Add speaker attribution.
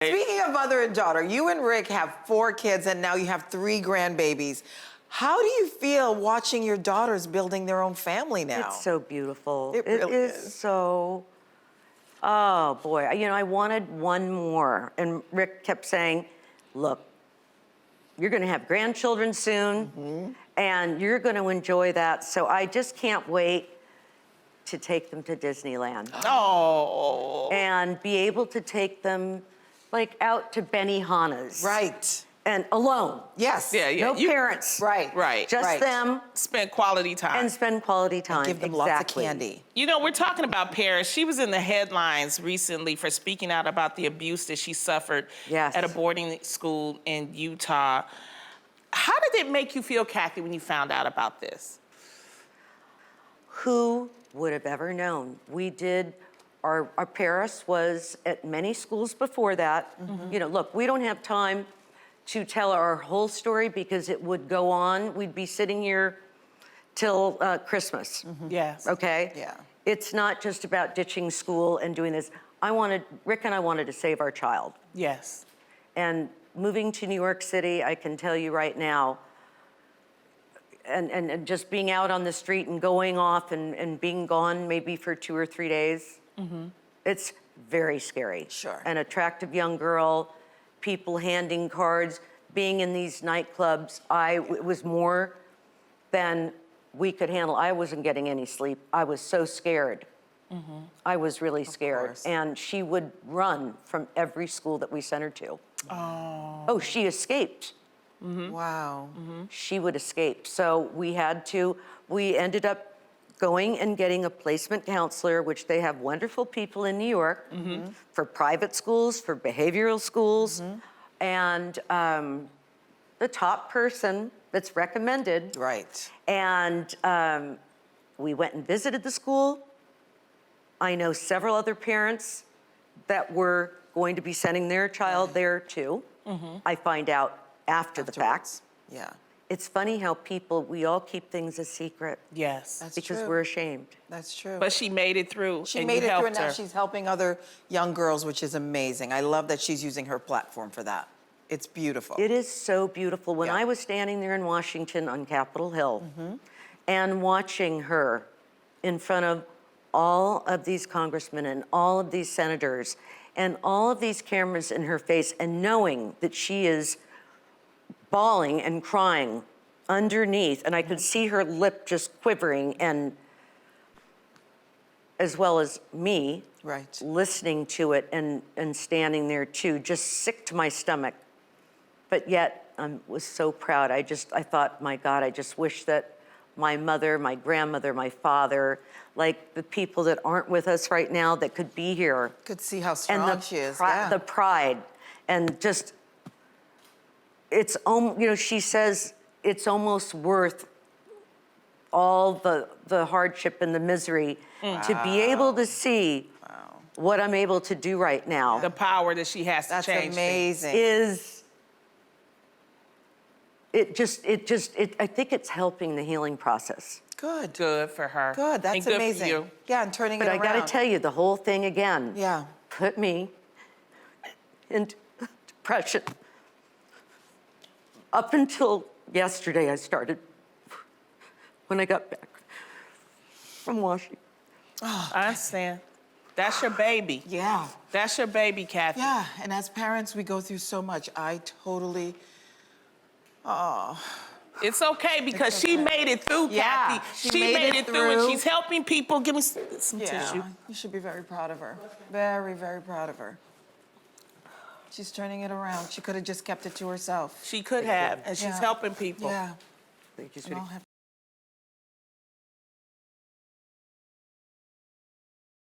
Speaker 1: Speaking of mother and daughter, you and Rick have 4 kids and now you have 3 grandbabies. How do you feel watching your daughters building their own family now?
Speaker 2: It's so beautiful.
Speaker 1: It really
Speaker 2: is so, oh boy. You know, I wanted one more. And Rick kept saying, look, you're gonna have grandchildren soon and you're gonna enjoy that. So I just can't wait to take them to Disneyland.
Speaker 3: Oh.
Speaker 2: And be able to take them like out to Benihana's.
Speaker 1: Right.
Speaker 2: And alone.
Speaker 1: Yes.
Speaker 3: Yeah, yeah.
Speaker 2: No parents.
Speaker 1: Right.
Speaker 3: Right.
Speaker 2: Just them.
Speaker 3: Spend quality time.
Speaker 2: And spend quality time.
Speaker 1: And give them lots of candy.
Speaker 3: You know, we're talking about Paris. She was in the headlines recently for speaking out about the abuse that she suffered at a boarding school in Utah. How did it make you feel, Kathy, when you found out about this?
Speaker 2: Who would have ever known? We did, our Paris was at many schools before that. You know, look, we don't have time to tell our whole story because it would go on. We'd be sitting here till Christmas.
Speaker 3: Yes.
Speaker 2: Okay?
Speaker 1: Yeah.
Speaker 2: It's not just about ditching school and doing this. Rick and I wanted to save our child.
Speaker 3: Yes.
Speaker 2: And moving to New York City, I can tell you right now, and just being out on the street and going off and being gone maybe for 2 or 3 days, it's very scary.
Speaker 1: Sure.
Speaker 2: An attractive young girl, people handing cards, being in these nightclubs, it was more than we could handle. I wasn't getting any sleep. I was so scared. I was really scared. And she would run from every school that we sent her to. Oh, she escaped.
Speaker 1: Wow.
Speaker 2: She would escape. So we ended up going and getting a placement counselor, which they have wonderful people in New York for private schools, for behavioral schools. And the top person that's recommended.
Speaker 1: Right.
Speaker 2: And we went and visited the school. I know several other parents that were going to be sending their child there too. I find out after the fact.
Speaker 1: Yeah.
Speaker 2: It's funny how we all keep things a secret.
Speaker 3: Yes.
Speaker 1: That's
Speaker 2: because
Speaker 1: true.
Speaker 2: we're ashamed.
Speaker 1: That's true.
Speaker 3: But she made it through.
Speaker 1: She
Speaker 3: and
Speaker 1: made
Speaker 3: you
Speaker 1: it through,
Speaker 3: helped
Speaker 1: and now
Speaker 3: her.
Speaker 1: she's helping other young girls, which is amazing. I love that she's using her platform for that. It's beautiful.
Speaker 2: It is so beautiful. When I was standing there in Washington on Capitol Hill and watching her in front of all of these congressmen and all of these senators and all of these cameras in her face and knowing that she is bawling and crying underneath, and I could see her lip just quivering, and as well as me listening to it and standing there too, just sick to my stomach. But yet I was so proud. I thought, my God, I just wish that my mother, my grandmother, my father, like the people that aren't with us right now that could be here.
Speaker 1: Could see how strong she is.
Speaker 2: The pride, and just, it's, you know, she says it's almost worth all the hardship and the misery to be able to see what I'm able to do right now.
Speaker 3: The power that she has to change.
Speaker 1: That's amazing.
Speaker 2: I think it's helping the healing process.
Speaker 1: Good.
Speaker 3: Good for her.
Speaker 1: Good, that's
Speaker 3: and
Speaker 1: amazing.
Speaker 3: Good for you.
Speaker 1: Yeah, and turning it around.
Speaker 2: But I gotta tell you, the whole thing again put me into depression. Up until yesterday, I started, when I got back from Washington.
Speaker 3: I understand. That's your baby.
Speaker 1: Yeah.
Speaker 3: That's your baby, Kathy.
Speaker 1: Yeah, and as parents, we go through so much. I totally,
Speaker 3: It's okay because she made it through, Kathy.
Speaker 1: She made it
Speaker 3: through, and she's helping people. Give me some
Speaker 1: Yeah,
Speaker 3: tissue.
Speaker 1: you should be very proud of her. Very, very proud of her. She's turning it around. She could have just kept it to herself.
Speaker 3: She could have, and she's helping people.
Speaker 1: Yeah.
Speaker 2: Thank you,
Speaker 1: And I'll
Speaker 2: sweetie.
Speaker 1: have